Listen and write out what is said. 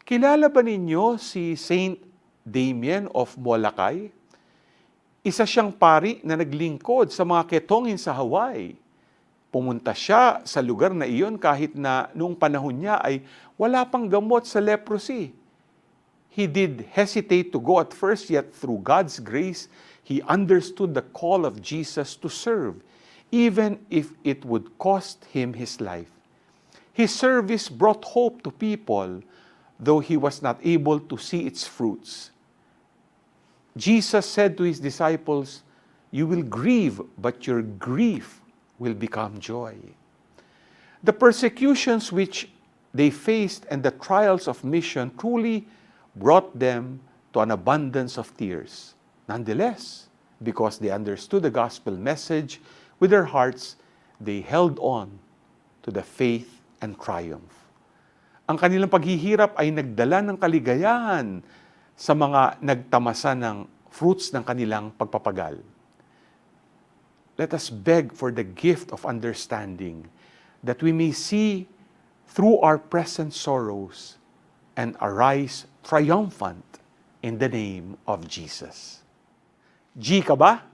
Kilala ba ninyo si Saint Damien of Molokai? Isa siyang pari na naglingkod sa mga ketongin sa Hawaii. Pumunta siya sa lugar na iyon kahit na noong panahon niya ay wala pang gamot sa leprosy. He did hesitate to go at first, yet through God's grace, he understood the call of Jesus to serve, even if it would cost him his life. His service brought hope to people, though he was not able to see its fruits. Jesus said to his disciples, "You will grieve, but your grief will become joy." The persecutions which they faced and the trials of mission truly brought them to an abundance of tears. Nonetheless, because they understood the gospel message with their hearts, they held on to the faith and triumph. Ang kanilang paghihirap ay nagdala ng kaligayahan sa mga nagtamasa ng fruits ng kanilang pagpapagal. Let us beg for the gift of understanding that we may see through our present sorrows and arise triumphant in the name of Jesus. G ka ba?